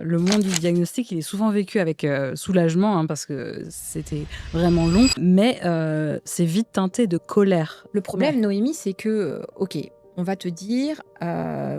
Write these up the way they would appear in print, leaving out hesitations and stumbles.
le monde du diagnostic, il est souvent vécu avec soulagement, hein, parce que c'était vraiment long, mais c'est vite teinté de colère. Le problème, Noémie, c'est que, OK, on va te dire,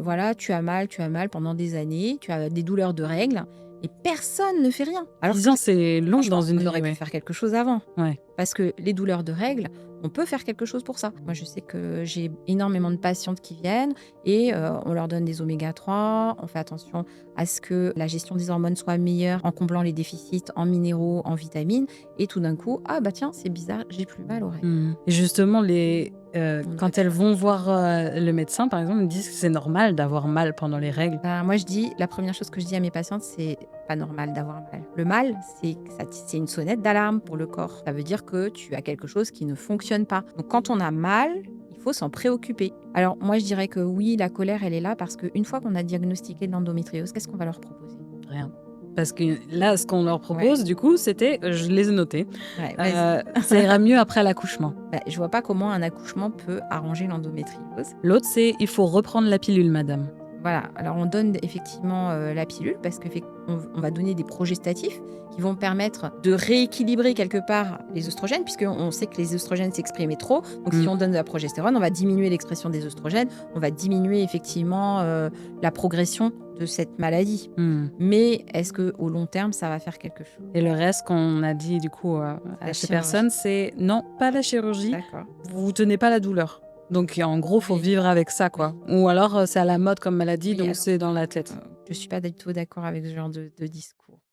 voilà, tu as mal pendant des années, tu as des douleurs de règles et personne ne fait rien. Alors 10 que ans, c'est long franchement, dans une on vie, aurait pu ouais. faire quelque chose avant. Ouais. Parce que les douleurs de règles, on peut faire quelque chose pour ça. Moi, je sais que j'ai énormément de patientes qui viennent et on leur donne des oméga 3. On fait attention à ce que la gestion des hormones soit meilleure en comblant les déficits en minéraux, en vitamines. Et tout d'un coup, ah bah tiens, c'est bizarre, j'ai plus mal aux règles. Et justement, On quand aurait elles pu- vont voir le médecin, par exemple, ils disent que c'est normal d'avoir mal pendant les règles. Ben, moi, la première chose que je dis à mes patientes, c'est pas normal d'avoir mal. Le mal, c'est une sonnette d'alarme pour le corps. Ça veut dire que tu as quelque chose qui ne fonctionne pas. Donc, quand on a mal, il faut s'en préoccuper. Alors, moi, je dirais que oui, la colère, elle est là parce qu'une fois qu'on a diagnostiqué l'endométriose, qu'est-ce qu'on va leur proposer? Rien. Parce que là, ce qu'on leur Ouais, propose, du coup, c'était, je les ai notés, ouais, vas-y. ça ira mieux après l'accouchement. Ben, je vois pas comment un accouchement peut arranger l'endométriose. L'autre, c'est il faut reprendre la pilule, madame. Voilà, alors on donne effectivement la pilule parce qu'on va donner des progestatifs qui vont permettre de rééquilibrer quelque part les œstrogènes, puisqu'on sait que les œstrogènes s'exprimaient trop. Donc si on donne de la progestérone, on va diminuer l'expression des œstrogènes, on va diminuer effectivement la progression de cette maladie. Mais est-ce qu'au long terme, ça va faire quelque chose? Et le reste qu'on a dit, du coup, à La ces chirurgie. personnes, c'est non, pas la chirurgie, D'accord. vous tenez pas la douleur. Donc, en gros, faut Oui. vivre avec ça, quoi. Ou alors, c'est à la mode comme maladie, Oui, donc alors, c'est dans la tête. je suis pas du tout d'accord avec ce genre de discours.